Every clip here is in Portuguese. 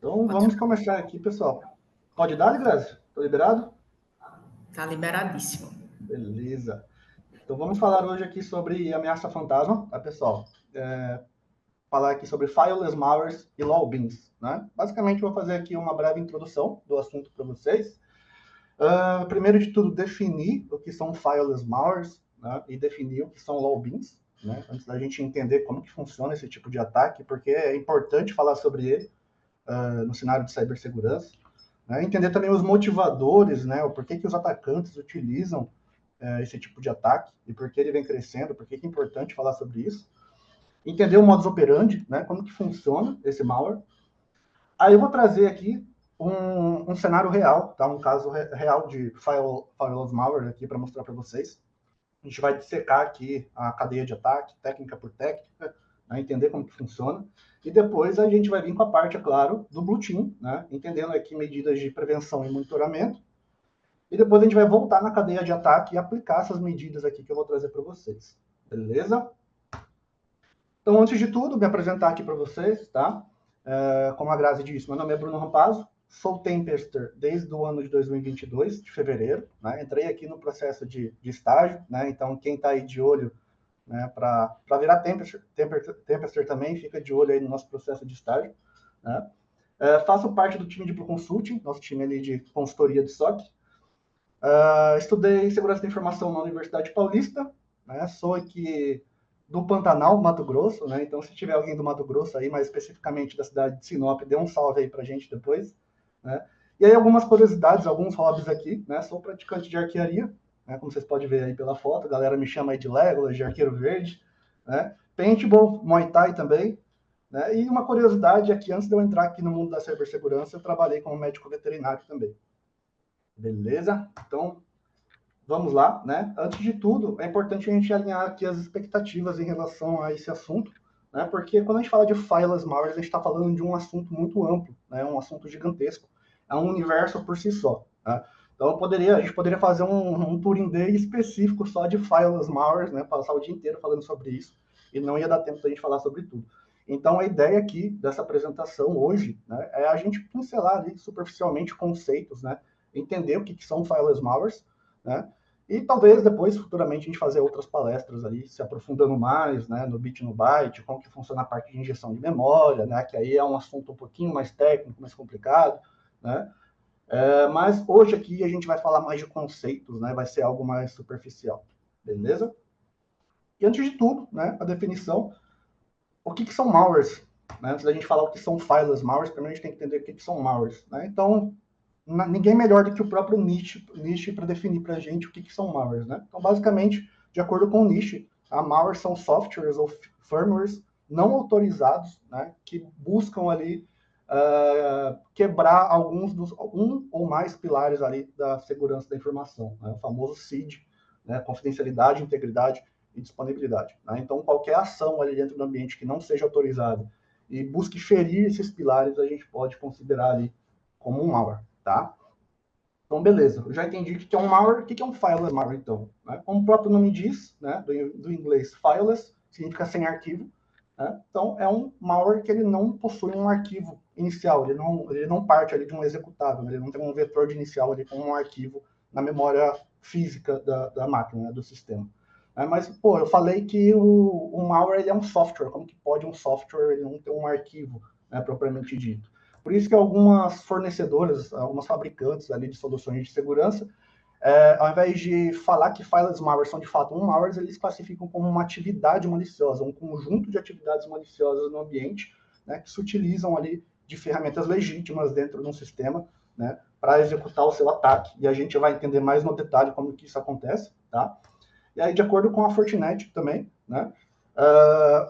Então Pode vamos falar. começar aqui, pessoal. Pode dar, Grazi? Estou liberado? Tá liberadíssimo. Beleza. Então vamos falar hoje aqui sobre ameaça fantasma, tá, pessoal? Falar aqui sobre Fileless Malwares e Logbeans, né? Basicamente, eu vou fazer aqui uma breve introdução do assunto para vocês. Primeiro de tudo, definir o que são Fileless Malwares, né? E definir o que são Logbeans, né? Antes da gente entender como que funciona esse tipo de ataque, porque é importante falar sobre ele no cenário de cibersegurança. Né? Entender também os motivadores, né? O porquê que os atacantes utilizam esse tipo de ataque e por que ele vem crescendo, por que é importante falar sobre isso. Entender o modus operandi, né? Como que funciona esse malware. Aí eu vou trazer aqui um cenário real, tá? Um caso real de firewall malware aqui para mostrar para vocês. A gente vai dissecar aqui a cadeia de ataque, técnica por técnica, né, entender como que funciona. E depois a gente vai vir com a parte, é claro, do Blue Team, né, entendendo aqui medidas de prevenção e monitoramento. E depois a gente vai voltar na cadeia de ataque e aplicar essas medidas aqui que eu vou trazer para vocês. Beleza? Então, antes de tudo, me apresentar aqui para vocês, tá? Como a Grazi disse, meu nome é Bruno Rampazzo, sou Tempester desde o ano de 2022, de fevereiro, né? Entrei aqui no processo de estágio, né? Então, quem está aí de olho, né, para virar Tempester também, fica de olho aí no nosso processo de estágio, né? Faço parte do time de Blue Consulting, nosso time ali de consultoria de SOC. Estudei segurança da informação na Universidade Paulista, né? Sou aqui do Pantanal, Mato Grosso, né? Então, se tiver alguém do Mato Grosso aí, mais especificamente da cidade de Sinop, dê um salve aí pra gente depois, né? E aí algumas curiosidades, alguns hobbies aqui, né? Sou praticante de arquearia, né? Como vocês podem ver aí pela foto, a galera me chama aí de Legolas, de Arqueiro Verde, né? Paintball, Muay Thai também, né? E uma curiosidade é que antes de eu entrar aqui no mundo da cibersegurança, eu trabalhei como médico veterinário também. Beleza? Então, vamos lá, né? Antes de tudo, é importante a gente alinhar aqui as expectativas em relação a esse assunto, né? Porque quando a gente fala de Fileless Malwares, a gente está falando de um assunto muito amplo, né? Um assunto gigantesco. É um universo por si só, né? Então, a gente poderia fazer um Turing Day específico só de Fileless Malwares, né? Passar o dia inteiro falando sobre isso, e não ia dar tempo da gente falar sobre tudo. Então, a ideia aqui dessa apresentação hoje, né, é a gente pincelar ali superficialmente conceitos, né? Entender o que são Fileless Malwares, né? E talvez depois, futuramente, a gente fazer outras palestras ali, se aprofundando mais, né, no bit no byte, como que funciona a parte de injeção de memória, né, que aí é um assunto um pouquinho mais técnico, mais complicado, né. Mas hoje aqui a gente vai falar mais de conceitos, né, vai ser algo mais superficial, beleza? E antes de tudo, né, a definição, o que são malwares? Né? Antes da gente falar o que são fileless malwares, primeiro a gente tem que entender o que são malwares, né? Então, ninguém melhor do que o próprio Niche para definir para a gente o que são malwares, né? Então, basicamente, de acordo com o Niche, a malwares são softwares ou firmwares não autorizados, né, que buscam ali quebrar um ou mais pilares ali da segurança da informação, né, o famoso SID, né, confidencialidade, integridade e disponibilidade. Né? Então, qualquer ação ali dentro do ambiente que não seja autorizada e busque ferir esses pilares, a gente pode considerar ali como um malware, tá? Então, beleza. Eu já entendi o que é um malware. O que é um fileless malware, então? Né? Como o próprio nome diz, né, do inglês fileless, significa sem arquivo. Né? Então, é um malware que ele não possui um arquivo inicial. Ele não parte ali de um executável. Né? Ele não tem um vetor de inicial ali com um arquivo na memória física da máquina, né, do sistema. Mas, pô, eu falei que o malware ele é um software. Como que pode um software ele não ter um arquivo, né, propriamente dito? Por isso que algumas fornecedoras, algumas fabricantes ali de soluções de segurança, ao invés de falar que fileless malware são de fato um malware, eles classificam como uma atividade maliciosa, um conjunto de atividades maliciosas no ambiente, né, que se utilizam ali de ferramentas legítimas dentro de um sistema, né, para executar o seu ataque. E a gente vai entender mais no detalhe como que isso acontece, tá? E aí, de acordo com a Fortinet também, né,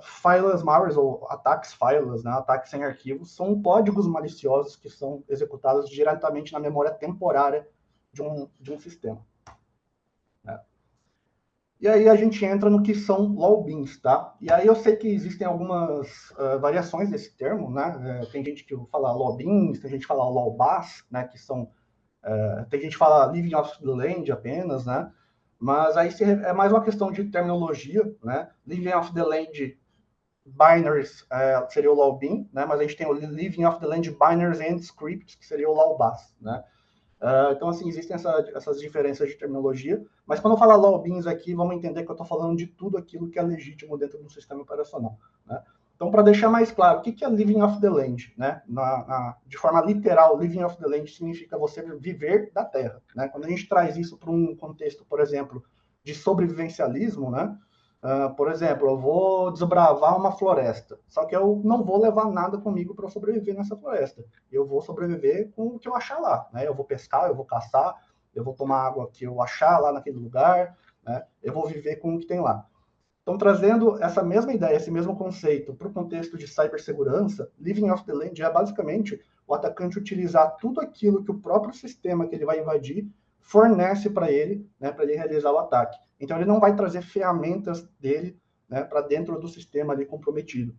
fileless malwares, ou ataques fileless, né, ataques sem arquivos, são códigos maliciosos que são executados diretamente na memória temporária de um sistema. Né? E aí a gente entra no que são logbeans, tá? E aí eu sei que existem algumas variações desse termo, né? Tem gente que fala logbeans, tem gente que fala logbas, né? Que são tem gente que fala living off the land apenas, né? Mas aí é mais uma questão de terminologia, né? Living off the land binaries, seria o LAWBIN, né? Mas a gente tem o Living off the Land Binaries and Scripts, que seria o LAWBAS, né? Então, assim, existem essas diferenças de terminologia, mas quando eu falar LAWBINs aqui, vamos entender que eu estou falando de tudo aquilo que é legítimo dentro do sistema operacional, né? Então, para deixar mais claro, o que é Living off the Land, né? De forma literal, Living off the Land significa você viver da terra, né? Quando a gente traz isso para um contexto, por exemplo, de sobrevivencialismo, né? Por exemplo, eu vou desbravar uma floresta, só que eu não vou levar nada comigo para sobreviver nessa floresta. Eu vou sobreviver com o que eu achar lá, né? Eu vou pescar, eu vou caçar, eu vou tomar água que eu achar lá naquele lugar, né? Eu vou viver com o que tem lá. Então, trazendo essa mesma ideia, esse mesmo conceito para o contexto de cibersegurança, Living off the Land é basicamente o atacante utilizar tudo aquilo que o próprio sistema que ele vai invadir fornece para ele, né, para ele realizar o ataque. Então, ele não vai trazer ferramentas dele, né, para dentro do sistema ali comprometido.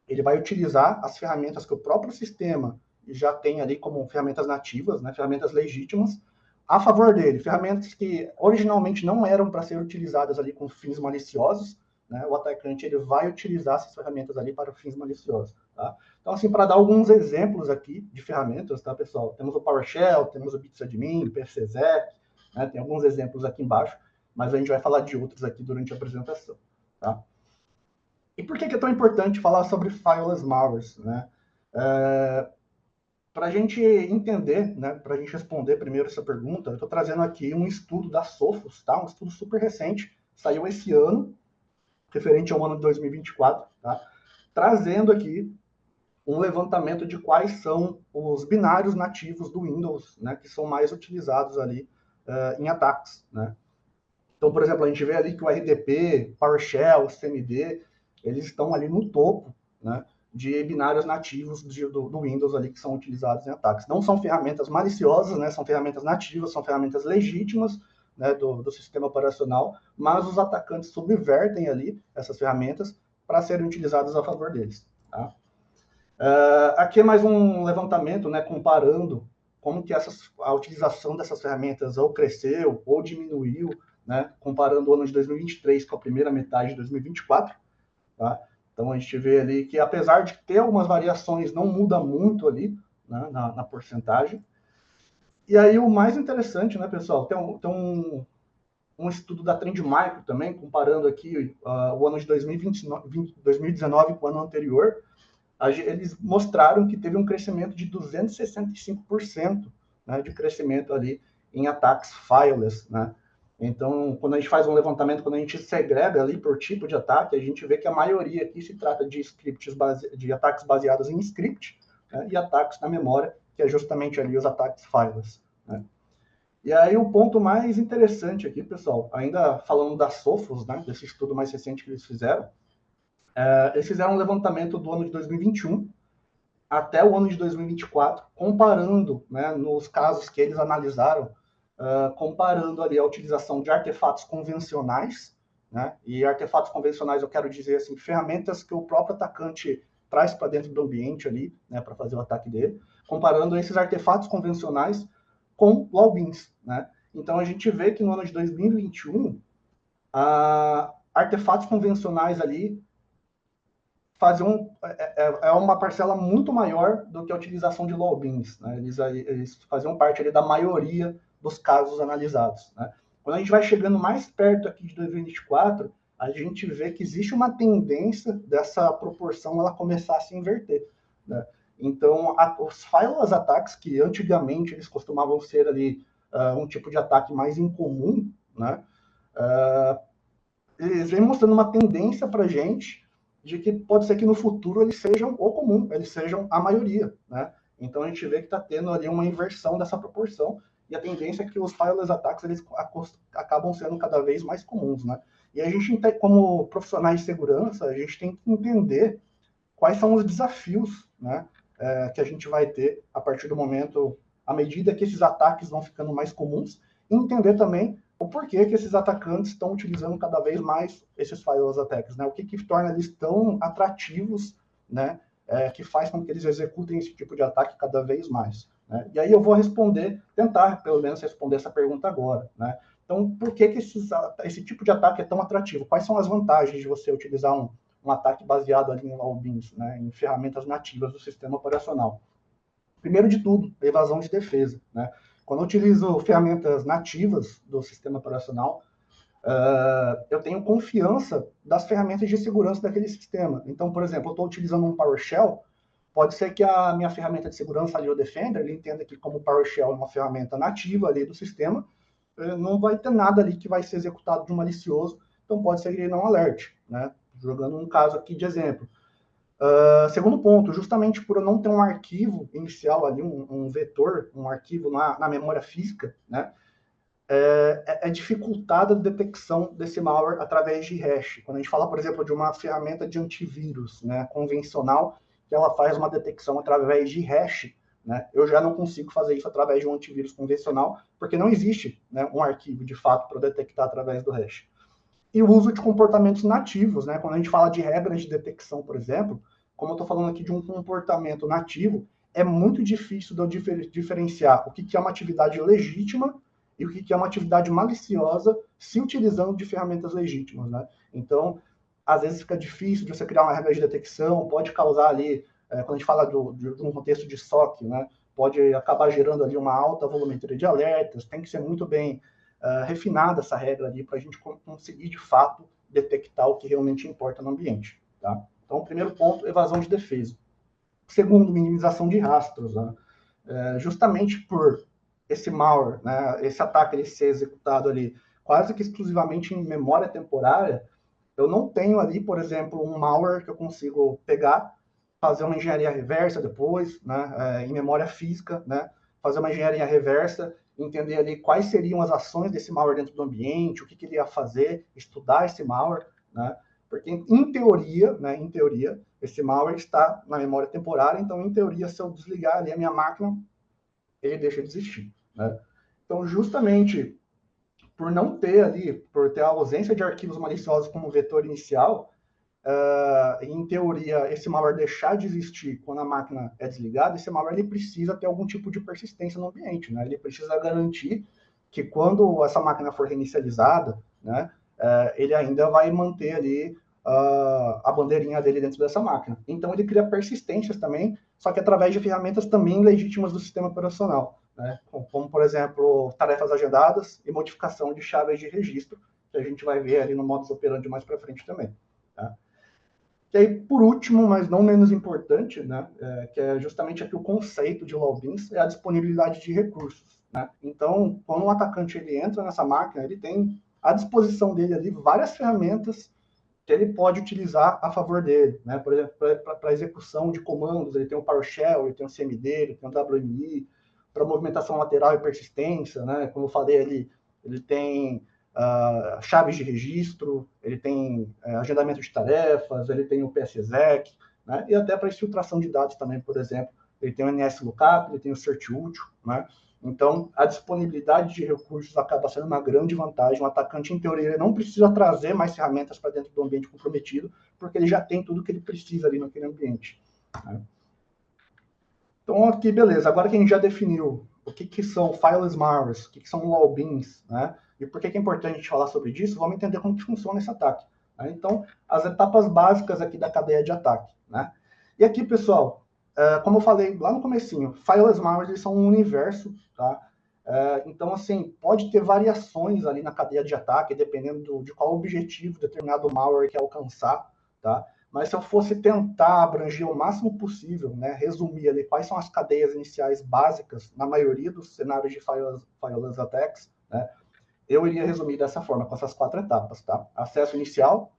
Ele vai utilizar as ferramentas que o próprio sistema já tem ali como ferramentas nativas, né, ferramentas legítimas, a favor dele, ferramentas que originalmente não eram para ser utilizadas ali com fins maliciosos, né, o atacante ele vai utilizar essas ferramentas ali para fins maliciosos. Tá? Então, assim, para dar alguns exemplos aqui de ferramentas, tá, pessoal? Temos o PowerShell, temos o BitSadmin, o PFCZEC, né, tem alguns exemplos aqui embaixo, mas a gente vai falar de outros aqui durante a apresentação. Tá? E por que é tão importante falar sobre fileless malwares, né? Para a gente entender, né, para a gente responder primeiro essa pergunta, eu estou trazendo aqui um estudo da Sophos, tá? Um estudo super recente, saiu esse ano, referente ao ano de 2024, tá? Trazendo aqui um levantamento de quais são os binários nativos do Windows, né, que são mais utilizados ali em ataques, né? Então, por exemplo, a gente vê ali que o RDP, PowerShell, CMD, eles estão ali no topo, né, de binários nativos do Windows ali que são utilizados em ataques. Não são ferramentas maliciosas, né, são ferramentas nativas, são ferramentas legítimas, né, do sistema operacional, mas os atacantes subvertem ali essas ferramentas para serem utilizadas a favor deles. Tá? Aqui é mais um levantamento, né, comparando como que a utilização dessas ferramentas ou cresceu ou diminuiu, né, comparando o ano de 2023 com a primeira metade de 2024. Tá? Então, a gente vê ali que, apesar de ter algumas variações, não muda muito ali, né, na porcentagem. E aí, o mais interessante, né, pessoal, tem um estudo da Trendmicro também, comparando aqui o ano de 2019 com o ano anterior. Eles mostraram que teve um crescimento de 265%, né, de crescimento ali em ataques fileless, né? Então, quando a gente faz um levantamento, quando a gente segrega ali por tipo de ataque, a gente vê que a maioria aqui se trata de de ataques baseados em script, né, e ataques na memória, que é justamente ali os ataques fileless, né? E aí o ponto mais interessante aqui, pessoal, ainda falando da Sophos, né, desse estudo mais recente que eles fizeram um levantamento do ano de 2021 até o ano de 2024, comparando, né, nos casos que eles analisaram, comparando ali a utilização de artefatos convencionais, né, e artefatos convencionais eu quero dizer assim, ferramentas que o próprio atacante traz para dentro do ambiente ali, né, para fazer o ataque dele, comparando esses artefatos convencionais com LAWBINs, né? Então a gente vê que no ano de 2021, artefatos convencionais ali é uma parcela muito maior do que a utilização de LAWBINs, né? Eles faziam parte ali da maioria dos casos analisados, né? Quando a gente vai chegando mais perto aqui de 2024, a gente vê que existe uma tendência dessa proporção ela começar a se inverter, né? Então, os fileless attacks, que antigamente eles costumavam ser ali um tipo de ataque mais incomum, né? Eles vêm mostrando uma tendência para a gente de que pode ser que no futuro eles sejam o comum, eles sejam a maioria, né? Então a gente vê que está tendo ali uma inversão dessa proporção e a tendência é que os fireless attacks eles acabam sendo cada vez mais comuns, né? E a gente, como profissionais de segurança, a gente tem que entender quais são os desafios, né, que a gente vai ter a partir do momento, à medida que esses ataques vão ficando mais comuns, e entender também o porquê que esses atacantes estão utilizando cada vez mais esses fireless attacks, né? O que torna eles tão atrativos, né? Que faz com que eles executem esse tipo de ataque cada vez mais, né? E aí eu vou tentar pelo menos responder essa pergunta agora, né? Então, por que esse tipo de ataque é tão atrativo? Quais são as vantagens de você utilizar um ataque baseado ali em LawBeans, né, em ferramentas nativas do sistema operacional? Primeiro de tudo, evasão de defesa, né? Quando eu utilizo ferramentas nativas do sistema operacional, eu tenho confiança das ferramentas de segurança daquele sistema. Então, por exemplo, eu estou utilizando um PowerShell, pode ser que a minha ferramenta de segurança ali, o Defender, ele entenda que como o PowerShell é uma ferramenta nativa ali do sistema, não vai ter nada ali que vai ser executado de um malicioso, então pode ser que ele não alerte, né? Jogando um caso aqui de exemplo. Segundo ponto, justamente por eu não ter um arquivo inicial ali, um vetor, um arquivo na memória física, né? É dificultada a detecção desse malware através de hash. Quando a gente fala, por exemplo, de uma ferramenta de antivírus, né, convencional, que ela faz uma detecção através de hash, né, eu já não consigo fazer isso através de um antivírus convencional, porque não existe, né, um arquivo de fato para detectar através do hash. E o uso de comportamentos nativos, né, quando a gente fala de regras de detecção, por exemplo, como eu estou falando aqui de um comportamento nativo, é muito difícil de eu diferenciar o que é uma atividade legítima e o que é uma atividade maliciosa se utilizando de ferramentas legítimas, né? Então, às vezes fica difícil de você criar uma regra de detecção, pode causar ali, quando a gente fala de um contexto de SOC, né? Pode acabar gerando ali uma alta volumetria de alertas, tem que ser muito bem refinada essa regra ali para a gente conseguir, de fato, detectar o que realmente importa no ambiente, tá? Então, primeiro ponto, evasão de defesa. Segundo, minimização de rastros, né? Justamente por esse malware, né, esse ataque ele ser executado ali quase que exclusivamente em memória temporária, eu não tenho ali, por exemplo, um malware que eu consigo pegar, fazer uma engenharia reversa depois, né, em memória física, né, fazer uma engenharia reversa, entender ali quais seriam as ações desse malware dentro do ambiente, o que, que ele ia fazer, estudar esse malware, né, porque em teoria, né, esse malware está na memória temporária, então em teoria, se eu desligar ali a minha máquina, ele deixa de existir, né? Então, justamente por não ter ali, por ter a ausência de arquivos maliciosos como vetor inicial, em teoria, esse malware deixar de existir quando a máquina é desligada, esse malware ele precisa ter algum tipo de persistência no ambiente, né? Ele precisa garantir que quando essa máquina for reinicializada, né, ele ainda vai manter ali a bandeirinha dele dentro dessa máquina. Então ele cria persistências também, só que através de ferramentas também legítimas do sistema operacional, né? Como por exemplo, tarefas agendadas e modificação de chaves de registro, que a gente vai ver ali no modus operandi mais para frente também, tá? E aí, por último, mas não menos importante, né, que é justamente aqui o conceito de LawBeans, é a disponibilidade de recursos, né? Então, quando um atacante ele entra nessa máquina, ele tem à disposição dele ali várias ferramentas que ele pode utilizar a favor dele, né? Por exemplo, para execução de comandos, ele tem o PowerShell, ele tem o CMD, ele tem o WMI, para movimentação lateral e persistência, né? Como eu falei ali, ele tem chaves de registro, ele tem agendamento de tarefas, ele tem o PSExec, né? E até para exfiltração de dados também, por exemplo, ele tem o NSLookup, ele tem o Search Útil, né? Então, a disponibilidade de recursos acaba sendo uma grande vantagem. Um atacante, em teoria, ele não precisa trazer mais ferramentas para dentro do ambiente comprometido, porque ele já tem tudo que ele precisa ali naquele ambiente, né? Então, aqui, beleza. Agora que a gente já definiu o que são fileless malwares, o que são LawBeans, né? E por que é importante a gente falar sobre isso, vamos entender como que funciona esse ataque, né? Então, as etapas básicas aqui da cadeia de ataque, né? E aqui, pessoal, como eu falei lá no comecinho, fileless malwares eles são um universo, tá? Então, assim, pode ter variações ali na cadeia de ataque, dependendo de qual objetivo determinado malware quer alcançar, tá? Mas se eu fosse tentar abranger o máximo possível, né, resumir ali quais são as cadeias iniciais básicas na maioria dos cenários de fileless attacks, né, eu iria resumir dessa forma, com essas 4 etapas, tá? Acesso inicial,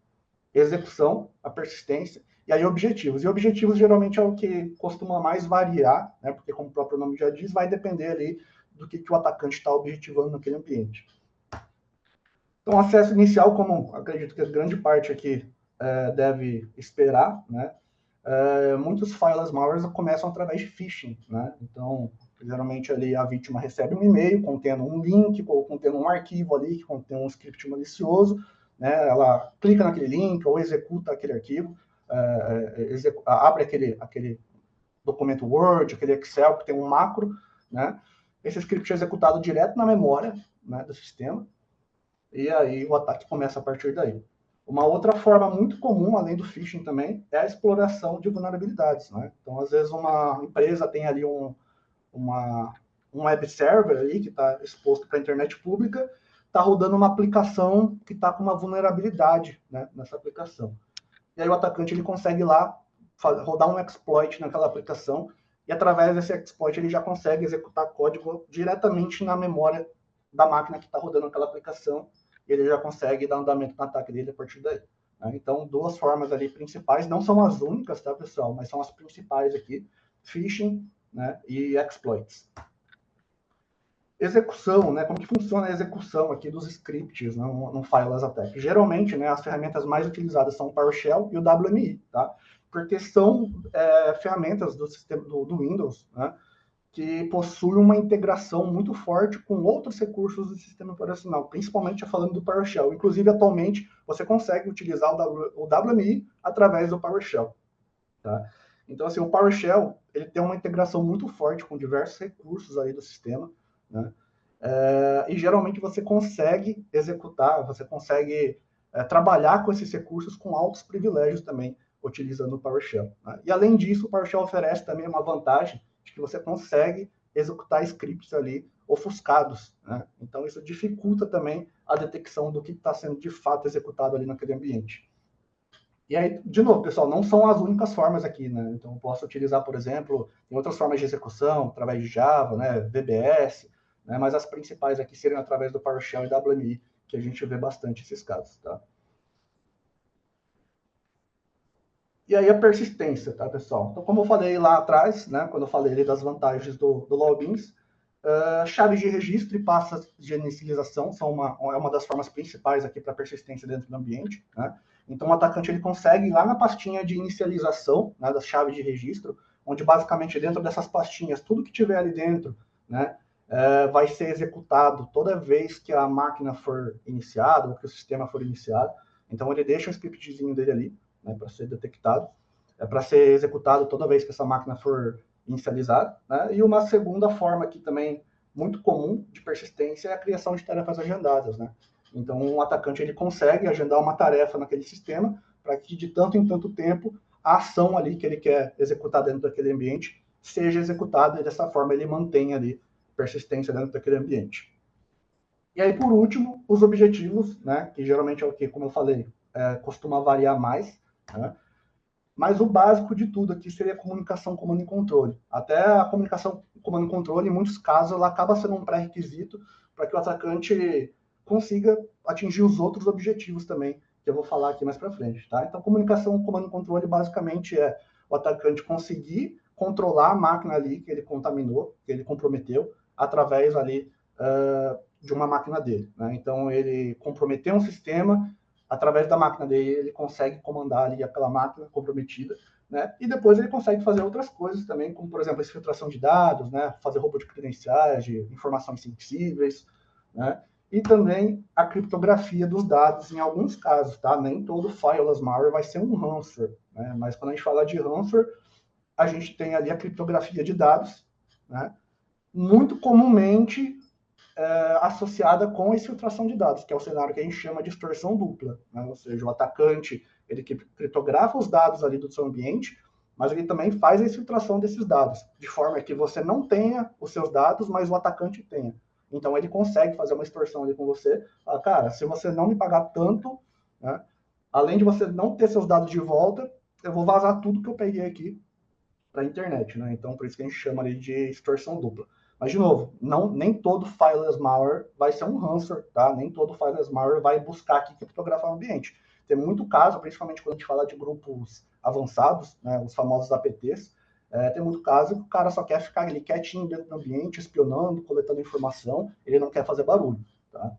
execução, a persistência, e aí objetivos. E objetivos geralmente é o que costuma mais variar, né, porque como o próprio nome já diz, vai depender ali do que o atacante está objetivando naquele ambiente. Então, acesso inicial, como acredito que a grande parte aqui deve esperar, né? Muitos fileless malwares começam através de phishing, né? Então, geralmente ali a vítima recebe um e-mail contendo um link ou contendo um arquivo ali que contém um script malicioso, né? Ela clica naquele link ou executa aquele arquivo, abre aquele documento Word, aquele Excel que tem um macro, né? Esse script é executado direto na memória, né, do sistema, e aí o ataque começa a partir daí. Uma outra forma muito comum, além do phishing também, é a exploração de vulnerabilidades, né? Então, às vezes, uma empresa tem ali um web server ali que está exposto para a internet pública, está rodando uma aplicação que está com uma vulnerabilidade, né, nessa aplicação. E aí o atacante ele consegue lá rodar um exploit naquela aplicação e através desse exploit ele já consegue executar código diretamente na memória da máquina que está rodando aquela aplicação e ele já consegue dar andamento no ataque dele a partir daí. Né? Então, duas formas ali principais, não são as únicas, tá, pessoal? Mas são as principais aqui, phishing, né, e exploits. Execução, né? Como que funciona a execução aqui dos scripts, né, no Fireless Attack? Geralmente, né, as ferramentas mais utilizadas são o PowerShell e o WMI, tá? Porque são ferramentas do sistema do Windows, né, que possuem uma integração muito forte com outros recursos do sistema operacional, principalmente falando do PowerShell. Inclusive, atualmente, você consegue utilizar o WMI através do PowerShell, tá? Então, assim, o PowerShell ele tem uma integração muito forte com diversos recursos aí do sistema, né? E geralmente você consegue executar, você consegue trabalhar com esses recursos com altos privilégios também, utilizando o PowerShell. Né? E além disso, o PowerShell oferece também uma vantagem de que você consegue executar scripts ali ofuscados. Né? Então isso dificulta também a detecção do que está sendo de fato executado ali naquele ambiente. E aí, de novo, pessoal, não são as únicas formas aqui, né? Então, eu posso utilizar, por exemplo, em outras formas de execução, através de Java, né, VBS, né, mas as principais aqui seriam através do PowerShell e WMI, que a gente vê bastante esses casos, tá? E aí a persistência, tá, pessoal? Então, como eu falei lá atrás, né, quando eu falei das vantagens do Logins, chaves de registro e pastas de inicialização é uma das formas principais aqui para persistência dentro do ambiente, né? Então, o atacante ele consegue ir lá na pastinha de inicialização, né, das chaves de registro, onde basicamente dentro dessas pastinhas, tudo que tiver ali dentro, né, vai ser executado toda vez que a máquina for iniciada ou que o sistema for iniciado. Então, ele deixa um scriptzinho dele ali, né, para ser detectado, para ser executado toda vez que essa máquina for inicializada. Né? E uma segunda forma aqui também muito comum de persistência é a criação de tarefas agendadas. Né? Então, um atacante ele consegue agendar uma tarefa naquele sistema para que de tanto em tanto tempo a ação ali que ele quer executar dentro daquele ambiente seja executada e dessa forma ele mantém ali persistência dentro daquele ambiente. E aí, por último, os objetivos, né, que geralmente é o que, como eu falei, costuma variar mais, né? Mas o básico de tudo aqui seria a comunicação comando e controle. Até a comunicação comando e controle, em muitos casos, ela acaba sendo um pré-requisito para que o atacante consiga atingir os outros objetivos também, que eu vou falar aqui mais para frente. Tá? Então, comunicação comando e controle basicamente é o atacante conseguir controlar a máquina ali que ele contaminou, que ele comprometeu, através ali de uma máquina dele. Né? Então, ele comprometeu um sistema, através da máquina dele, ele consegue comandar ali aquela máquina comprometida, né? E depois ele consegue fazer outras coisas também, como, por exemplo, a exfiltração de dados, né? Fazer roubo de credenciais, de informações sensíveis, né? E também a criptografia dos dados em alguns casos, tá? Nem todo fireless malware vai ser um ransomware, né? Mas quando a gente fala de ransomware, a gente tem ali a criptografia de dados, né? Muito comumente associada com a exfiltração de dados, que é o cenário que a gente chama de extorsão dupla. Né? Ou seja, o atacante ele criptografa os dados ali do seu ambiente, mas ele também faz a exfiltração desses dados, de forma que você não tenha os seus dados, mas o atacante tenha. Então ele consegue fazer uma extorsão ali com você. Fala, cara, se você não me pagar tanto, né, além de você não ter seus dados de volta, eu vou vazar tudo que eu peguei aqui para a internet. Né? Então, por isso que a gente chama ali de extorsão dupla. Mas, de novo, nem todo fileless malware vai ser um ransomware, tá? Nem todo fileless malware vai buscar aqui criptografar o ambiente. Tem muito caso, principalmente quando a gente fala de grupos avançados, né, os famosos APTs, tem muito caso que o cara só quer ficar ali quietinho dentro do ambiente, espionando, coletando informação, ele não quer fazer barulho, tá?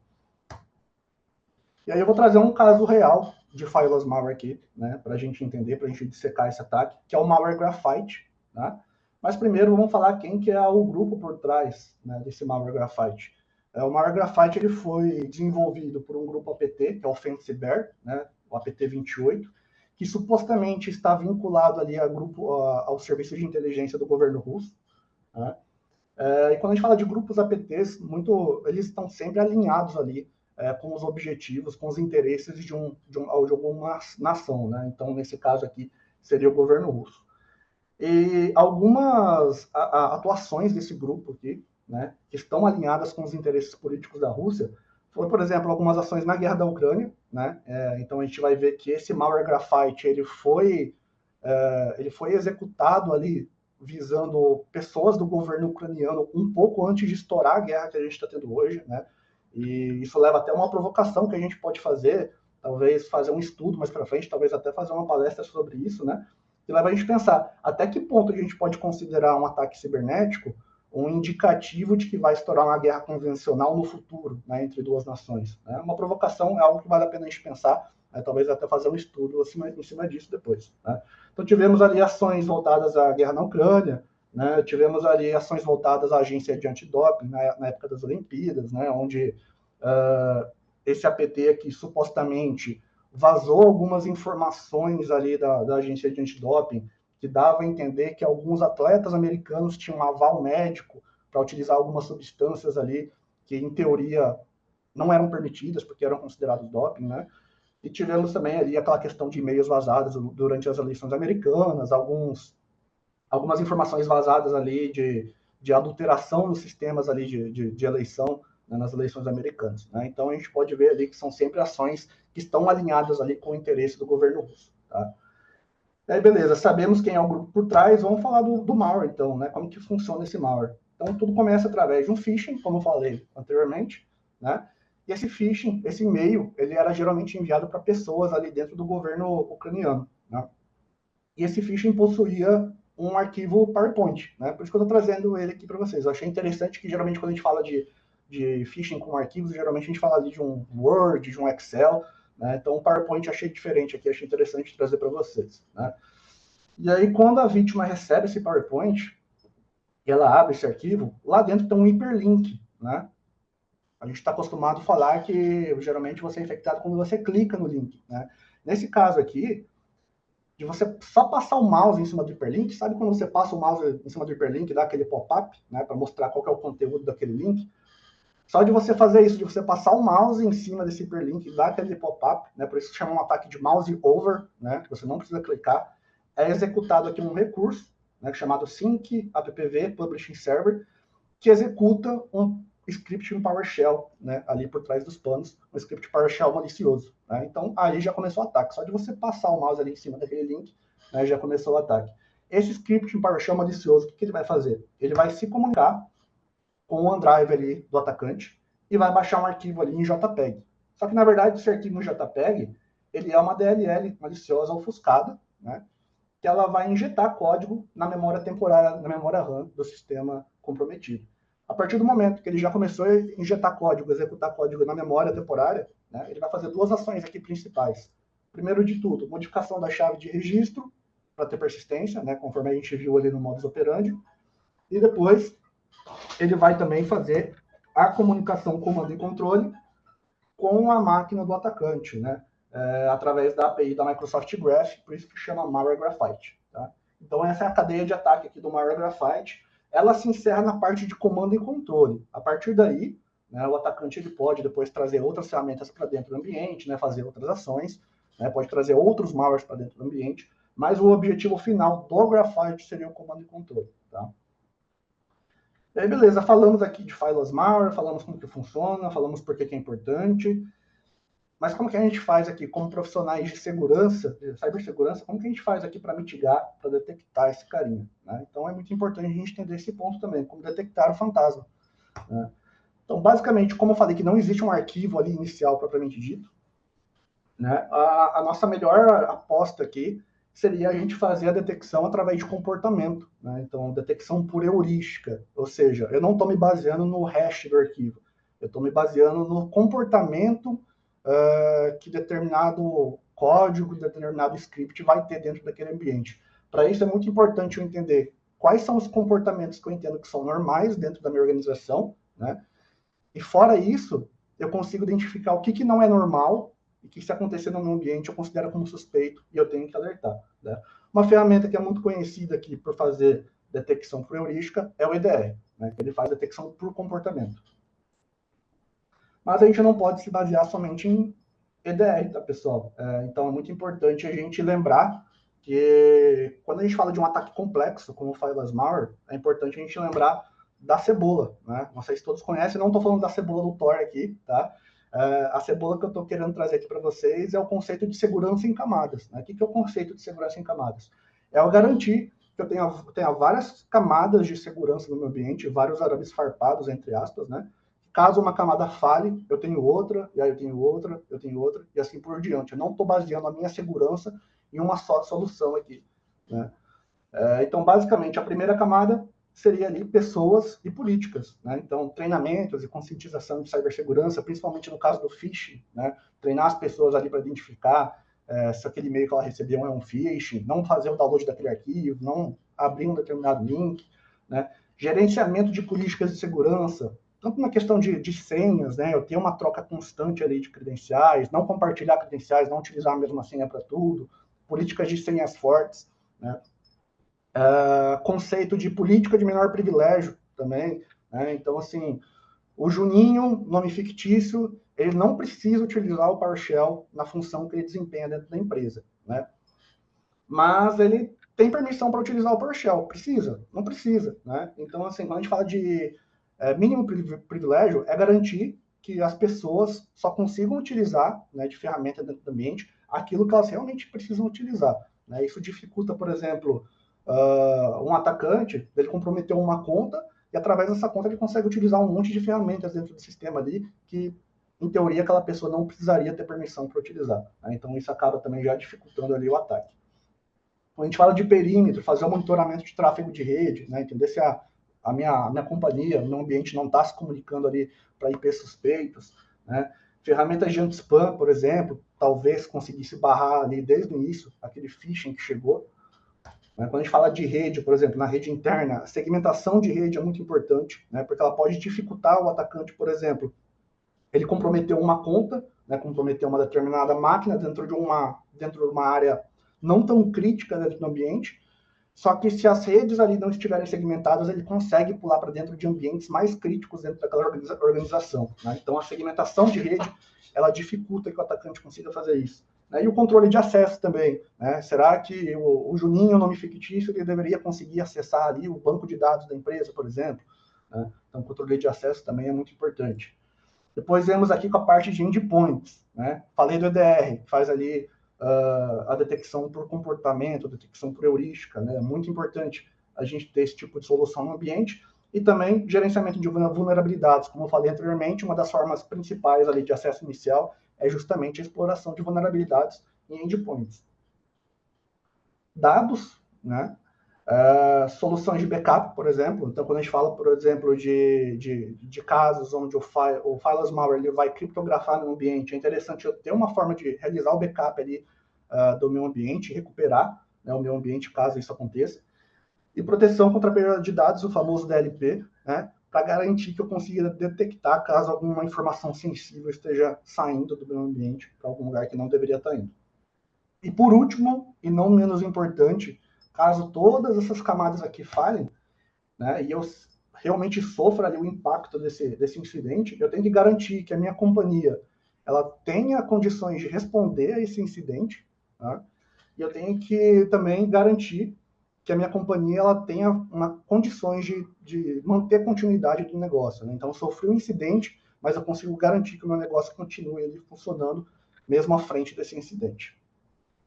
E aí eu vou trazer um caso real de fireless malware aqui, né, para a gente entender, para a gente dissecar esse ataque, que é o malware Graphite, tá? Mas primeiro vamos falar quem que é o grupo por trás, né, desse malware Graphite. O malware Graphite ele foi desenvolvido por um grupo APT, que é o Fancy Bear, né, o APT 28, que supostamente está vinculado ali ao serviço de inteligência do governo russo. Né? E quando a gente fala de grupos APTs, eles estão sempre alinhados ali com os objetivos, com os interesses de alguma nação, né? Então, nesse caso aqui, seria o governo russo. E algumas atuações desse grupo aqui, né, que estão alinhadas com os interesses políticos da Rússia, foi, por exemplo, algumas ações na guerra da Ucrânia, né? Então a gente vai ver que esse malware graphite ele foi executado ali visando pessoas do governo ucraniano um pouco antes de estourar a guerra que a gente está tendo hoje, né? E isso leva até uma provocação que a gente pode fazer, talvez fazer um estudo mais para frente, talvez até fazer uma palestra sobre isso, né? Que leva a gente a pensar até que ponto a gente pode considerar um ataque cibernético um indicativo de que vai estourar uma guerra convencional no futuro, né, entre duas nações. Né? Uma provocação é algo que vale a pena a gente pensar, né, talvez até fazer um estudo em cima disso depois. Né? Então tivemos ali ações voltadas à guerra na Ucrânia, né? Tivemos ali ações voltadas à agência de antidoping na época das Olimpíadas, né? Onde esse APT aqui supostamente vazou algumas informações ali da agência de antidoping que dava a entender que alguns atletas americanos tinham um aval médico para utilizar algumas substâncias ali que, em teoria, não eram permitidas porque eram considerados doping, né? E tivemos também ali aquela questão de e-mails vazados durante as eleições americanas, algumas informações vazadas ali de adulteração nos sistemas ali de eleição, né, nas eleições americanas. Né? Então a gente pode ver ali que são sempre ações que estão alinhadas ali com o interesse do governo russo. Tá? E aí, beleza, sabemos quem é o grupo por trás, vamos falar do malware, então, né? Como que funciona esse malware? Então, tudo começa através de um phishing, como eu falei anteriormente, né? E esse phishing, esse e-mail, ele era geralmente enviado para pessoas ali dentro do governo ucraniano, né? E esse phishing possuía um arquivo PowerPoint, né? Por isso que eu estou trazendo ele aqui para vocês. Eu achei interessante que, geralmente, quando a gente fala de phishing com arquivos, geralmente a gente fala ali de um Word, de um Excel, né? Então, o PowerPoint achei diferente aqui, achei interessante trazer para vocês. Né? E aí, quando a vítima recebe esse PowerPoint, ela abre esse arquivo, lá dentro tem um hiperlink. Né? A gente está acostumado a falar que, geralmente, você é infectado quando você clica no link. Né? Nesse caso aqui, de você só passar o mouse em cima do hiperlink, sabe quando você passa o mouse em cima do hiperlink, dá aquele pop-up, né, para mostrar qual que é o conteúdo daquele link? Só de você fazer isso, de você passar o mouse em cima desse hiperlink, dar aquele pop-up, né, por isso se chama um ataque de mouse over, né, que você não precisa clicar, é executado aqui um recurso, né, chamado Sync appv publishing server, que executa um script em PowerShell, né, ali por trás dos panos, um script PowerShell malicioso. Né? Então, aí já começou o ataque. Só de você passar o mouse ali em cima daquele link, né, já começou o ataque. Esse script em PowerShell malicioso, o que ele vai fazer? Ele vai se comunicar com o OneDrive ali do atacante e vai baixar um arquivo ali em JPEG. Só que, na verdade, esse arquivo em JPEG, ele é uma DLL maliciosa ofuscada, né, que ela vai injetar código na memória temporária, na memória RAM do sistema comprometido. A partir do momento que ele já começou a injetar código, executar código na memória temporária, né, ele vai fazer duas ações aqui principais. Primeiro de tudo, modificação da chave de registro para ter persistência, né, conforme a gente viu ali no modus operandi. E depois ele vai também fazer a comunicação comando e controle com a máquina do atacante, né, através da API da Microsoft Graph, por isso que chama Malware Graphite. Tá? Então essa é a cadeia de ataque aqui do Malware Graphite. Ela se encerra na parte de comando e controle. A partir daí, né, o atacante ele pode depois trazer outras ferramentas para dentro do ambiente, né, fazer outras ações, né, pode trazer outros malwares para dentro do ambiente, mas o objetivo final do Graphite seria o comando e controle. Tá? E aí, beleza, falamos aqui de Fileless Malware, falamos como que funciona, falamos por que é importante, mas como que a gente faz aqui, como profissionais de segurança, de cibersegurança, como que a gente faz aqui para mitigar, para detectar esse carinha? Né? Então é muito importante a gente entender esse ponto também, como detectar o fantasma. Né? Então, basicamente, como eu falei que não existe um arquivo ali inicial propriamente dito, né, a nossa melhor aposta aqui seria a gente fazer a detecção através de comportamento. Né? Então, detecção por heurística, ou seja, eu não estou me baseando no hash do arquivo, eu estou me baseando no comportamento que determinado código, determinado script vai ter dentro daquele ambiente. Para isso é muito importante eu entender quais são os comportamentos que eu entendo que são normais dentro da minha organização, né? E fora isso, eu consigo identificar o que não é normal e que se acontecer no meu ambiente eu considero como suspeito e eu tenho que alertar. Né? Uma ferramenta que é muito conhecida aqui por fazer detecção por heurística é o EDR, né? Que ele faz detecção por comportamento. Mas a gente não pode se basear somente em EDR, tá, pessoal? Então é muito importante a gente lembrar que quando a gente fala de um ataque complexo, como o Fireless Malware, é importante a gente lembrar da cebola, né? Não sei se todos conhecem, não estou falando da cebola do Tor aqui, tá? A cebola que eu estou querendo trazer aqui para vocês é o conceito de segurança em camadas, né? O que é o conceito de segurança em camadas? É o garantir que eu tenha várias camadas de segurança no meu ambiente, vários arames farpados, entre aspas, né? Caso uma camada falhe, eu tenho outra, e aí eu tenho outra, eu tenho outra, e assim por diante. Eu não estou baseando a minha segurança em uma só solução aqui, né? Então, basicamente, a primeira camada seria ali pessoas e políticas, né? Então, treinamentos e conscientização de cibersegurança, principalmente no caso do phishing, né? Treinar as pessoas ali para identificar se aquele e-mail que ela recebeu é um phishing, não fazer o download daquele arquivo, não abrir um determinado link, né? Gerenciamento de políticas de segurança, tanto na questão de senhas, né? Eu ter uma troca constante ali de credenciais, não compartilhar credenciais, não utilizar a mesma senha para tudo, políticas de senhas fortes, né? Conceito de política de menor privilégio também, né? Então, assim, o Juninho, nome fictício, ele não precisa utilizar o PowerShell na função que ele desempenha dentro da empresa, né? Mas ele tem permissão para utilizar o PowerShell. Precisa? Não precisa, né? Então, assim, quando a gente fala de mínimo privilégio, é garantir que as pessoas só consigam utilizar, né, de ferramenta dentro do ambiente aquilo que elas realmente precisam utilizar, né? Isso dificulta, por exemplo, um atacante, ele comprometeu uma conta e através dessa conta ele consegue utilizar um monte de ferramentas dentro do sistema ali que, em teoria, aquela pessoa não precisaria ter permissão para utilizar, né? Então isso acaba também já dificultando ali o ataque. Quando a gente fala de perímetro, fazer o monitoramento de tráfego de rede, né? Entender se a minha companhia, o meu ambiente não está se comunicando ali para IP suspeitos, né? Ferramentas de anti-spam, por exemplo, talvez conseguisse barrar ali desde o início aquele phishing que chegou. Né? Quando a gente fala de rede, por exemplo, na rede interna, a segmentação de rede é muito importante, né? Porque ela pode dificultar o atacante, por exemplo, ele comprometeu uma conta, né? Comprometeu uma determinada máquina dentro de uma área não tão crítica dentro do ambiente, só que se as redes ali não estiverem segmentadas, ele consegue pular para dentro de ambientes mais críticos dentro daquela organização, né? Então, a segmentação de rede, ela dificulta que o atacante consiga fazer isso. Né? E o controle de acesso também, né? Será que o Juninho, nome fictício, ele deveria conseguir acessar ali o banco de dados da empresa, por exemplo? Né? Então, o controle de acesso também é muito importante. Depois vemos aqui com a parte de endpoints, né? Falei do EDR, faz ali a detecção por comportamento, a detecção por heurística, né? É muito importante a gente ter esse tipo de solução no ambiente e também gerenciamento de vulnerabilidades. Como eu falei anteriormente, uma das formas principais ali de acesso inicial é justamente a exploração de vulnerabilidades em endpoints. Dados, né? Soluções de backup, por exemplo. Então, quando a gente fala, por exemplo, de casos onde o Fireless Malware ele vai criptografar no ambiente, é interessante eu ter uma forma de realizar o backup ali do meu ambiente, recuperar, né, o meu ambiente caso isso aconteça. E proteção contra a perda de dados, o famoso DLP, né, para garantir que eu consiga detectar caso alguma informação sensível esteja saindo do meu ambiente para algum lugar que não deveria estar indo. E por último, e não menos importante, caso todas essas camadas aqui falhem, né, e eu realmente sofra ali o impacto desse incidente, eu tenho que garantir que a minha companhia ela tenha condições de responder a esse incidente, tá? E eu tenho que também garantir que a minha companhia ela tenha condições de manter a continuidade do negócio. Né? Então, eu sofri um incidente, mas eu consigo garantir que o meu negócio continue ali funcionando mesmo à frente desse incidente.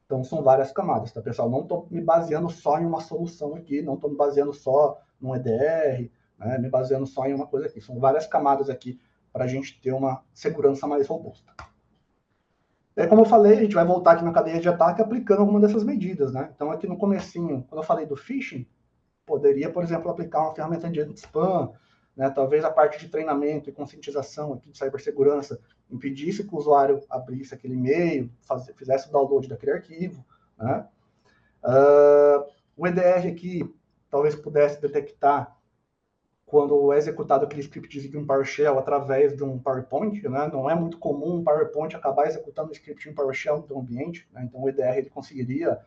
Então, são várias camadas, tá, pessoal? Não estou me baseando só em uma solução aqui, não estou me baseando só num EDR, né? Me baseando só em uma coisa aqui. São várias camadas aqui para a gente ter uma segurança mais robusta. É como eu falei, a gente vai voltar aqui na cadeia de ataque aplicando alguma dessas medidas, né? Então, aqui no comecinho, quando eu falei do phishing, poderia, por exemplo, aplicar uma ferramenta de anti-spam, né? Talvez a parte de treinamento e conscientização aqui de cibersegurança impedisse que o usuário abrisse aquele e-mail, fizesse o download daquele arquivo, né? O EDR aqui talvez pudesse detectar quando é executado aquele script de um PowerShell através de um PowerPoint, né? Não é muito comum um PowerPoint acabar executando um script em PowerShell no ambiente, né? Então o EDR ele conseguiria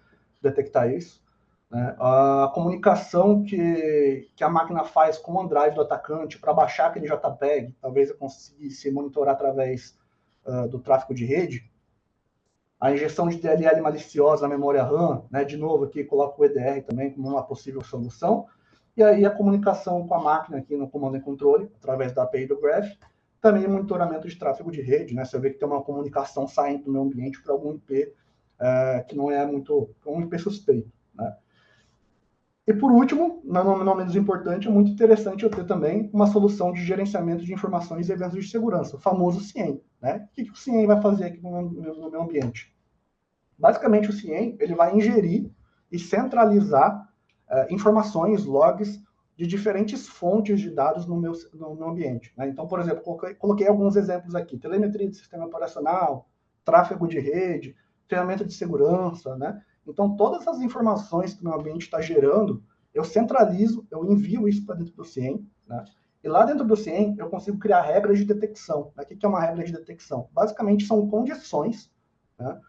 detectar isso, né? A comunicação que a máquina faz com o OneDrive do atacante para baixar aquele JPEG, talvez eu conseguisse monitorar através do tráfego de rede, a injeção de DLL maliciosa na memória RAM, né? De novo aqui coloco o EDR também como uma possível solução, e aí a comunicação com a máquina aqui no comando e controle, através da API do Graph, também monitoramento de tráfego de rede, né? Você vê que tem uma comunicação saindo do meu ambiente para algum IP que não é muito, um IP suspeito, né? E por último, não menos importante, é muito interessante eu ter também uma solução de gerenciamento de informações e eventos de segurança, o famoso CIEM, né? O que o CIEM vai fazer aqui no meu ambiente? Basicamente, o CIEM ele vai ingerir e centralizar informações, logs de diferentes fontes de dados no meu ambiente, né? Então, por exemplo, coloquei alguns exemplos aqui: telemetria de sistema operacional, tráfego de rede, ferramenta de segurança, né? Então, todas as informações que o meu ambiente está gerando, eu centralizo, eu envio isso para dentro do CIEM, né? E lá dentro do CIEM, eu consigo criar regras de detecção. O que é uma regra de detecção? Basicamente, são condições, né?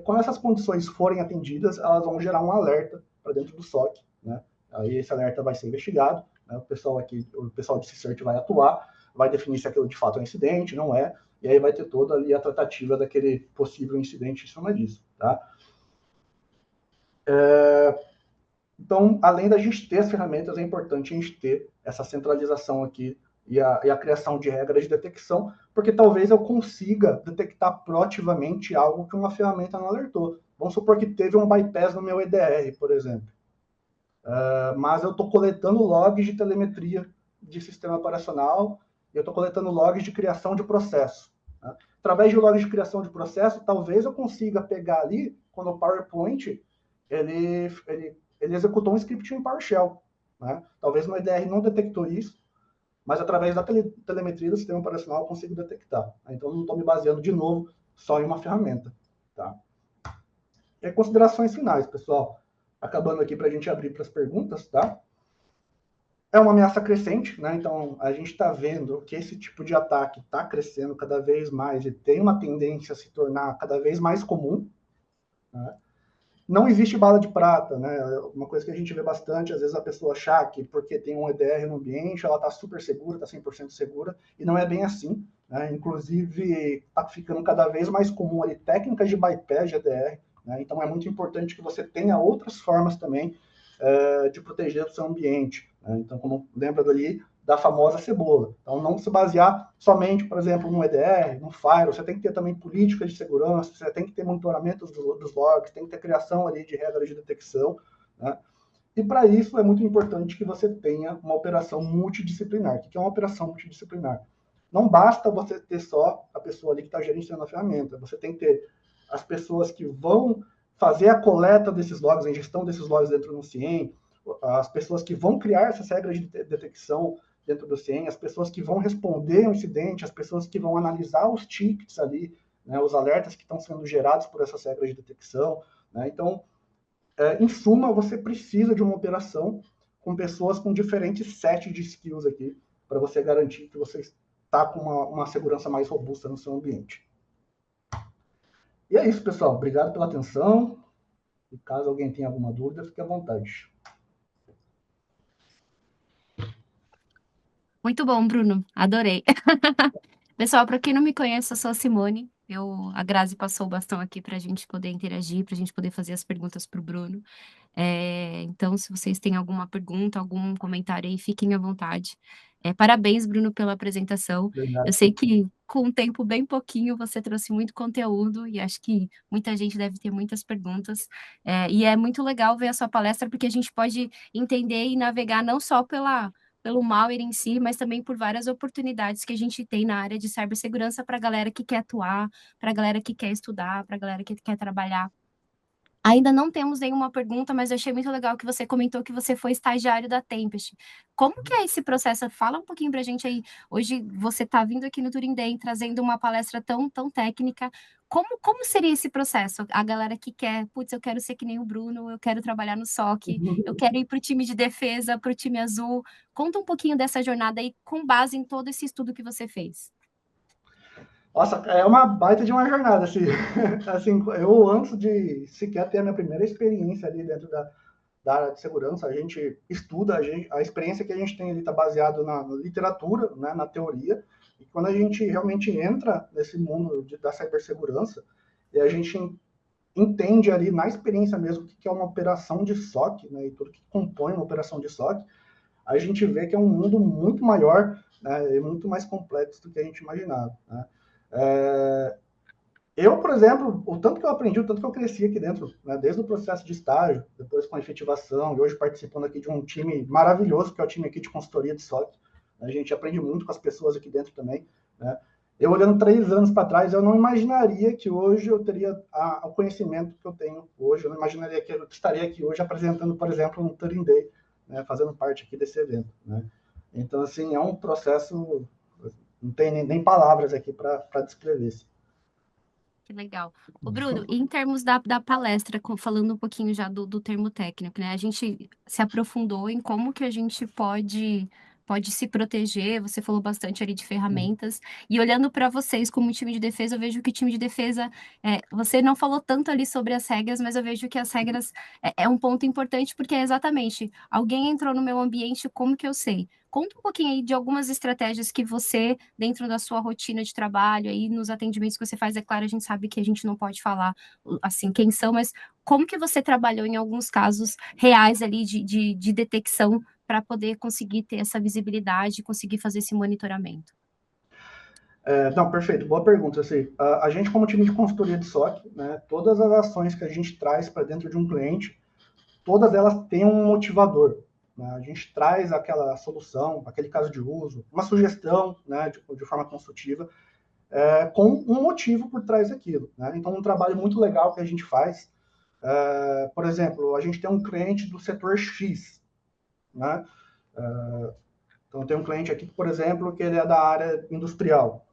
Quando essas condições forem atendidas, elas vão gerar um alerta para dentro do SOC, né? Aí esse alerta vai ser investigado, né? O pessoal de CSIRT vai atuar, vai definir se aquilo de fato é um incidente, não é, e aí vai ter toda ali a tratativa daquele possível incidente em cima disso, tá? Então, além da gente ter as ferramentas, é importante a gente ter essa centralização aqui e a criação de regras de detecção, porque talvez eu consiga detectar proativamente algo que uma ferramenta não alertou. Vamos supor que teve um bypass no meu EDR, por exemplo. Mas eu estou coletando logs de telemetria de sistema operacional e eu estou coletando logs de criação de processo, né? Através de logs de criação de processo, talvez eu consiga pegar ali, quando o PowerPoint ele executou um script em PowerShell, né? Talvez no EDR não detectou isso, mas através da telemetria do sistema operacional eu consigo detectar. Então, não estou me baseando de novo só em uma ferramenta, tá? E considerações finais, pessoal. Acabando aqui para a gente abrir para as perguntas, tá? É uma ameaça crescente, né? Então, a gente está vendo que esse tipo de ataque está crescendo cada vez mais e tem uma tendência a se tornar cada vez mais comum, né? Não existe bala de prata, né? Uma coisa que a gente vê bastante, às vezes a pessoa achar que porque tem um EDR no ambiente, ela está super segura, está 100% segura, e não é bem assim, né? Inclusive, está ficando cada vez mais comum ali técnicas de bypass de EDR, né? Então, é muito importante que você tenha outras formas também de proteger o seu ambiente, né? Então, como lembra dali da famosa cebola. Então, não se basear somente, por exemplo, no EDR, no Firewall, você tem que ter também políticas de segurança, você tem que ter monitoramento dos logs, tem que ter criação ali de regras de detecção, né? E para isso é muito importante que você tenha uma operação multidisciplinar. O que é uma operação multidisciplinar? Não basta você ter só a pessoa ali que está gerenciando a ferramenta, você tem que ter as pessoas que vão fazer a coleta desses logs, a ingestão desses logs dentro do CIEM, as pessoas que vão criar essas regras de detecção dentro do CIEM, as pessoas que vão responder ao incidente, as pessoas que vão analisar os tickets ali, né, os alertas que estão sendo gerados por essas regras de detecção, né? Então, em suma, você precisa de uma operação com pessoas com diferentes sets de skills aqui, para você garantir que você está com uma segurança mais robusta no seu ambiente. E é isso, pessoal. Obrigado pela atenção. E caso alguém tenha alguma dúvida, fique à vontade. Muito bom, Bruno. Adorei. Pessoal, para quem não me conhece, eu sou a Simone. A Grazi passou o bastão aqui para a gente poder interagir, para a gente poder fazer as perguntas para o Bruno. Então, se vocês têm alguma pergunta, algum comentário aí, fiquem à vontade. Parabéns, Bruno, pela apresentação. Obrigado. Eu sei que com um tempo bem pouquinho você trouxe muito conteúdo e acho que muita gente deve ter muitas perguntas. E é muito legal ver a sua palestra porque a gente pode entender e navegar não só pelo malware em si, mas também por várias oportunidades que a gente tem na área de cibersegurança para a galera que quer atuar, para a galera que quer estudar, para a galera que quer trabalhar. Ainda não temos nenhuma pergunta, mas eu achei muito legal que você comentou que você foi estagiário da Tempest. Como que é esse processo? Fala um pouquinho para a gente aí. Hoje você está vindo aqui no Turing Day, trazendo uma palestra tão técnica. Como seria esse processo? A galera que quer, putz, eu quero ser que nem o Bruno, eu quero trabalhar no SOC, eu quero ir para o time de defesa, para o time azul. Conta um pouquinho dessa jornada aí, com base em todo esse estudo que você fez. Nossa, é uma baita de uma jornada, assim. Assim, eu, antes de sequer ter a minha primeira experiência ali dentro da área de segurança, a gente estuda, a experiência que a gente tem ali está baseada na literatura, né, na teoria, e quando a gente realmente entra nesse mundo da cibersegurança, e a gente entende ali na experiência mesmo o que é uma operação de SOC, né, e tudo que compõe uma operação de SOC, a gente vê que é um mundo muito maior, né, e muito mais complexo do que a gente imaginava, né. Eu, por exemplo, o tanto que eu aprendi, o tanto que eu cresci aqui dentro, né, desde o processo de estágio, depois com a efetivação, e hoje participando aqui de um time maravilhoso, que é o time aqui de consultoria de SOC. A gente aprende muito com as pessoas aqui dentro também, né. Eu, olhando 3 anos para trás, eu não imaginaria que hoje eu teria o conhecimento que eu tenho hoje. Eu não imaginaria que eu estaria aqui hoje apresentando, por exemplo, um Turing Day, né, fazendo parte aqui desse evento, né. Então, assim, é um processo, não tem nem palavras aqui para descrever isso. Que legal. O Bruno, em termos da palestra, falando um pouquinho já do termo técnico, né? A gente se aprofundou em como que a gente pode se proteger. Você falou bastante ali de ferramentas. E olhando para vocês como time de defesa, eu vejo que o time de defesa, você não falou tanto ali sobre as regras, mas eu vejo que as regras é um ponto importante, porque é exatamente, alguém entrou no meu ambiente, como que eu sei? Conta um pouquinho aí de algumas estratégias que você, dentro da sua rotina de trabalho, aí nos atendimentos que você faz, é claro, a gente sabe que a gente não pode falar, assim, quem são, mas como que você trabalhou em alguns casos reais ali de detecção para poder conseguir ter essa visibilidade e conseguir fazer esse monitoramento? Não, perfeito, boa pergunta. Assim, a gente, como time de consultoria de SOC, né, todas as ações que a gente traz para dentro de um cliente, todas elas têm um motivador, né? A gente traz aquela solução, aquele caso de uso, uma sugestão, né, de forma consultiva, com um motivo por trás daquilo, né? Então, um trabalho muito legal que a gente faz, por exemplo, a gente tem um cliente do setor X, né? Então, tem um cliente aqui, por exemplo, que ele é da área industrial,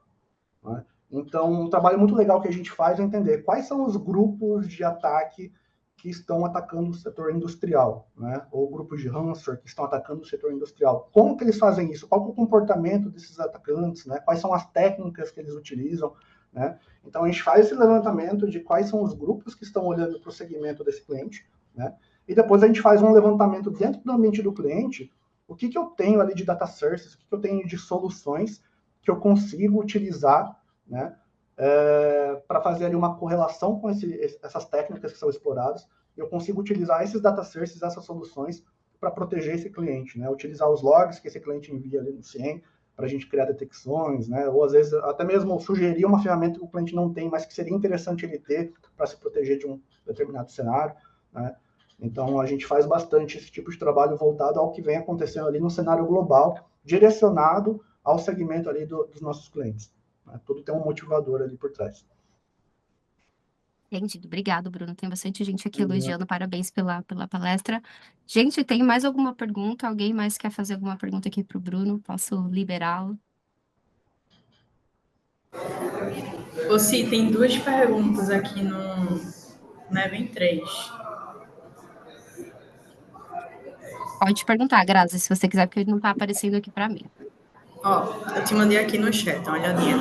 né? Então, um trabalho muito legal que a gente faz é entender quais são os grupos de ataque que estão atacando o setor industrial, né? Ou grupos de ransomware que estão atacando o setor industrial. Como que eles fazem isso? Qual é o comportamento desses atacantes, né? Quais são as técnicas que eles utilizam, né? Então, a gente faz esse levantamento de quais são os grupos que estão olhando para o segmento desse cliente, né? E depois a gente faz um levantamento dentro do ambiente do cliente, o que eu tenho ali de data sources, o que eu tenho de soluções que eu consigo utilizar, né, para fazer ali uma correlação com essas técnicas que são exploradas, eu consigo utilizar esses data sources, essas soluções, para proteger esse cliente, né, utilizar os logs que esse cliente envia ali no CIEM, para a gente criar detecções, né, ou às vezes até mesmo sugerir uma ferramenta que o cliente não tem, mas que seria interessante ele ter para se proteger de um determinado cenário, né. Então, a gente faz bastante esse tipo de trabalho voltado ao que vem acontecendo ali no cenário global, direcionado ao segmento ali dos nossos clientes. Tudo tem um motivador ali por trás. Entendido. Obrigado, Bruno. Tem bastante gente aqui elogiando. Parabéns pela palestra. Gente, tem mais alguma pergunta? Alguém mais quer fazer alguma pergunta aqui para o Bruno? Posso liberá-lo? Você tem 2 perguntas aqui no vem 3. Pode perguntar, Grazi, se você quiser, porque ele não está aparecendo aqui para mim. Ó, eu te mandei aqui no chat, uma olhadinha.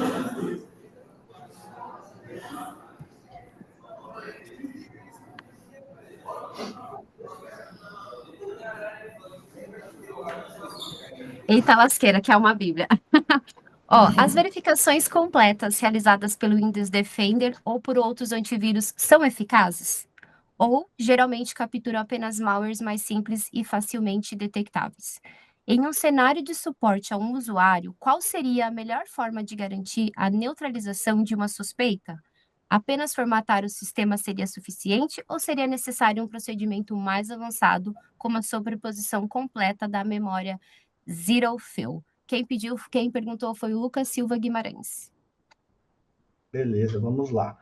Eita lasqueira, que é uma bíblia. Ó, as verificações completas realizadas pelo Windows Defender ou por outros antivírus são eficazes? Ou geralmente capturam apenas malwares mais simples e facilmente detectáveis? Em um cenário de suporte a um usuário, qual seria a melhor forma de garantir a neutralização de uma suspeita? Apenas formatar o sistema seria suficiente ou seria necessário um procedimento mais avançado, como a sobreposição completa da memória Zero Fill? Quem perguntou foi o Lucas Silva Guimarães. Beleza, vamos lá.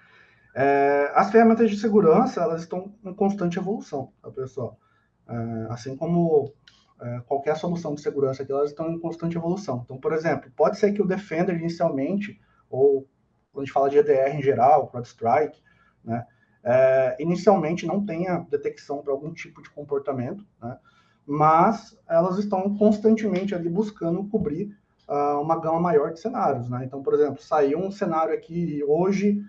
As ferramentas de segurança, elas estão em constante evolução, tá, pessoal? Assim como qualquer solução de segurança aqui, elas estão em constante evolução. Então, por exemplo, pode ser que o Defender inicialmente, ou quando a gente fala de EDR em geral, CrowdStrike, né, inicialmente não tenha detecção para algum tipo de comportamento, né, mas elas estão constantemente ali buscando cobrir uma gama maior de cenários, né? Então, por exemplo, saiu um cenário aqui hoje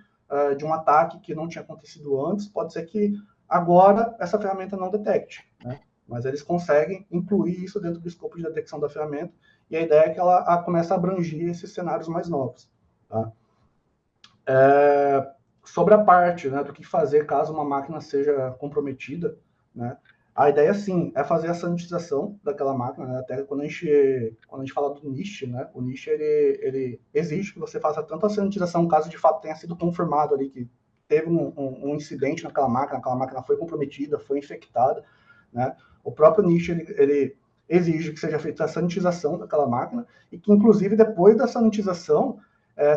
de um ataque que não tinha acontecido antes, pode ser que agora essa ferramenta não detecte, né? mas eles conseguem incluir isso dentro do escopo de detecção da ferramenta, e a ideia é que ela comece a abranger esses cenários mais novos. Tá? Sobre a parte, né, do que fazer caso uma máquina seja comprometida, né, a ideia, sim, é fazer a sanitização daquela máquina, né, até quando a gente fala do NIST, né, o NIST, ele exige que você faça tanto a sanitização, caso de fato tenha sido confirmado ali que teve um incidente naquela máquina foi comprometida, foi infectada, né, o próprio NIST, ele exige que seja feita a sanitização daquela máquina e que, inclusive, depois da sanitização,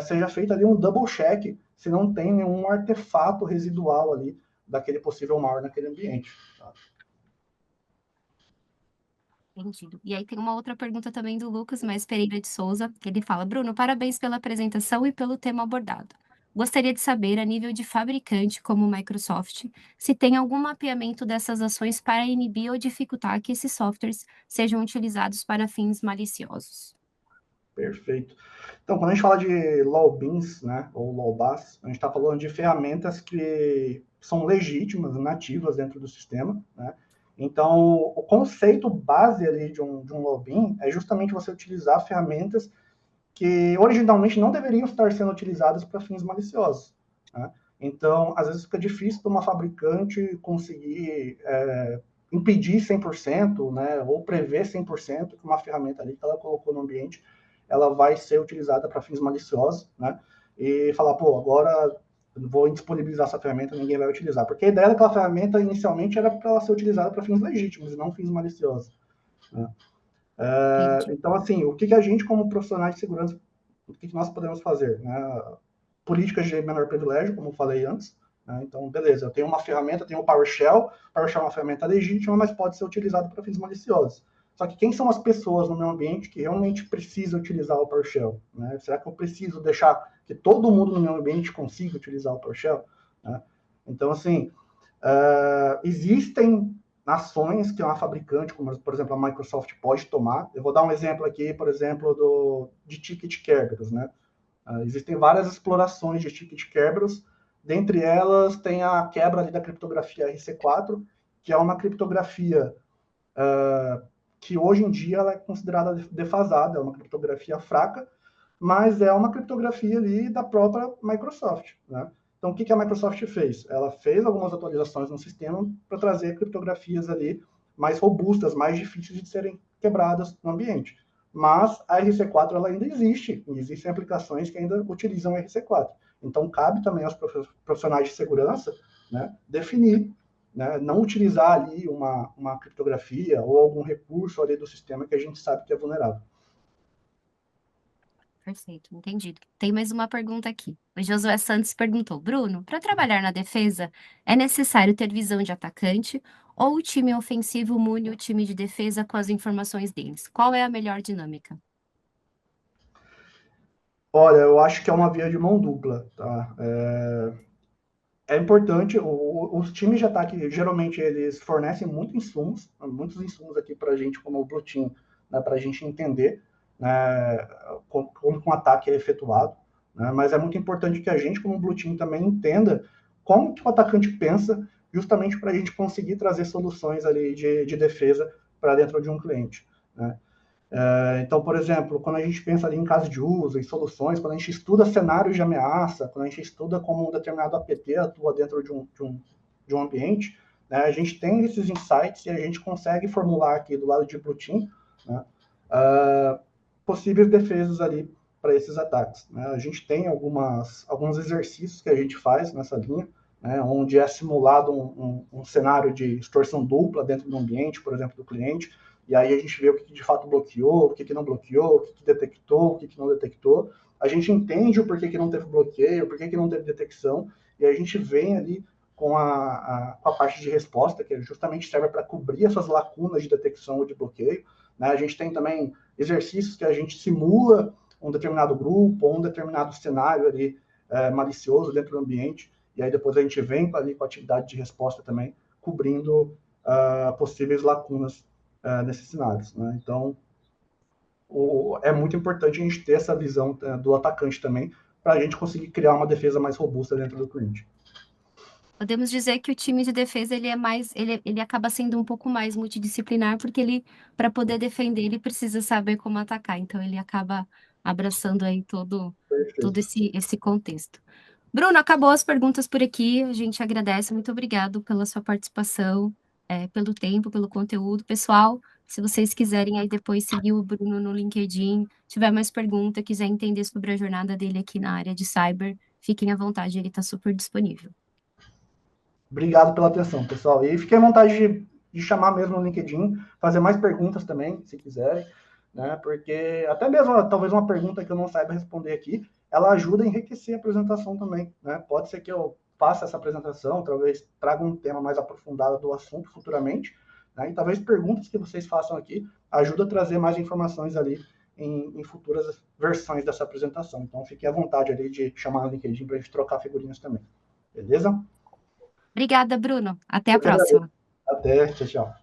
seja feito ali um double check se não tem nenhum artefato residual ali daquele possível malware naquele ambiente. Tá? Entendido. E aí tem uma outra pergunta também do Lucas Mais Pereira de Souza, que ele fala: Bruno, parabéns pela apresentação e pelo tema abordado. Gostaria de saber, a nível de fabricante como Microsoft, se tem algum mapeamento dessas ações para inibir ou dificultar que esses softwares sejam utilizados para fins maliciosos. Perfeito. Então, quando a gente fala de LawBeans, né, ou LawBAS, a gente está falando de ferramentas que são legítimas, nativas dentro do sistema, né? Então, o conceito base ali de um LawBean é justamente você utilizar ferramentas que originalmente não deveriam estar sendo utilizadas para fins maliciosos. Né? Então, às vezes fica difícil para uma fabricante conseguir impedir 100%, né, ou prever 100% que uma ferramenta ali que ela colocou no ambiente ela vai ser utilizada para fins maliciosos, né? E falar, pô, agora vou indisponibilizar essa ferramenta, ninguém vai utilizar. Porque a ideia daquela ferramenta inicialmente era para ela ser utilizada para fins legítimos e não fins maliciosos. Né? Então, assim, o que a gente, como profissionais de segurança, o que nós podemos fazer? Né? Políticas de menor privilégio, como eu falei antes. Né? Então, beleza, eu tenho uma ferramenta, tenho o PowerShell. PowerShell é uma ferramenta legítima, mas pode ser utilizada para fins maliciosos. Só que quem são as pessoas no meu ambiente que realmente precisam utilizar o PowerShell? Né? Será que eu preciso deixar que todo mundo no meu ambiente consiga utilizar o PowerShell? Né? Então, assim, existem ações que uma fabricante, como por exemplo a Microsoft, pode tomar. Eu vou dar um exemplo aqui, por exemplo, de ticket Kerberos, né? Existem várias explorações de ticket Kerberos, dentre elas tem a quebra ali da criptografia RC4, que é uma criptografia que hoje em dia ela é considerada defasada, é uma criptografia fraca, mas é uma criptografia ali da própria Microsoft, né? Então, o que a Microsoft fez? Ela fez algumas atualizações no sistema para trazer criptografias ali mais robustas, mais difíceis de serem quebradas no ambiente. Mas a RC4 ela ainda existe, e existem aplicações que ainda utilizam a RC4. Então, cabe também aos profissionais de segurança, né, definir, né, não utilizar ali uma criptografia ou algum recurso ali do sistema que a gente sabe que é vulnerável. Perfeito, entendido. Tem mais uma pergunta aqui. O Josué Santos perguntou: Bruno, para trabalhar na defesa, é necessário ter visão de atacante ou o time ofensivo mune o time de defesa com as informações deles? Qual é a melhor dinâmica? Olha, eu acho que é uma via de mão dupla, tá? É importante, os times de ataque, geralmente, eles fornecem muitos insumos aqui para a gente, como o Blue Team, né, para a gente entender, né, como um ataque é efetuado, né, mas é muito importante que a gente, como Blue Team, também entenda como que o atacante pensa, justamente para a gente conseguir trazer soluções ali de defesa para dentro de um cliente, né. Então, por exemplo, quando a gente pensa ali em casos de uso, em soluções, quando a gente estuda cenários de ameaça, quando a gente estuda como um determinado APT atua dentro de um ambiente, né, a gente tem esses insights e a gente consegue formular aqui do lado de Blue Team, né, possíveis defesas ali para esses ataques. Né? A gente tem alguns exercícios que a gente faz nessa linha, né, onde é simulado um cenário de extorsão dupla dentro do ambiente, por exemplo, do cliente, e aí a gente vê o que de fato bloqueou, o que não bloqueou, o que detectou, o que não detectou. A gente entende o porquê que não teve bloqueio, o porquê que não teve detecção, e a gente vem ali com a parte de resposta, que justamente serve para cobrir essas lacunas de detecção ou de bloqueio. Né? A gente tem também exercícios que a gente simula um determinado grupo ou um determinado cenário ali malicioso dentro do ambiente, e aí depois a gente vem ali com a atividade de resposta também, cobrindo possíveis lacunas nesses cenários. Né? Então, é muito importante a gente ter essa visão do atacante também, para a gente conseguir criar uma defesa mais robusta dentro do cliente. Podemos dizer que o time de defesa ele acaba sendo um pouco mais multidisciplinar, porque ele, para poder defender, ele precisa saber como atacar. Então ele acaba abraçando aí todo Perfeito. esse contexto. Bruno, acabou as perguntas por aqui. A gente agradece. Muito obrigado pela sua participação, pelo tempo, pelo conteúdo. Pessoal, se vocês quiserem aí depois seguir o Bruno no LinkedIn, tiver mais pergunta, quiser entender sobre a jornada dele aqui na área de cyber, fiquem à vontade, ele está super disponível. Obrigado pela atenção, pessoal. E fiquem à vontade de chamar mesmo no LinkedIn, fazer mais perguntas também, se quiserem, né? Porque até mesmo, talvez uma pergunta que eu não saiba responder aqui, ela ajuda a enriquecer a apresentação também, né? Pode ser que eu faça essa apresentação, talvez traga um tema mais aprofundado do assunto futuramente, né? E talvez perguntas que vocês façam aqui ajudem a trazer mais informações ali em futuras versões dessa apresentação. Então, fiquem à vontade ali de chamar no LinkedIn para a gente trocar figurinhas também. Beleza? Obrigada, Bruno. Até a Eu que agradeço. próxima. Até, tchau, tchau.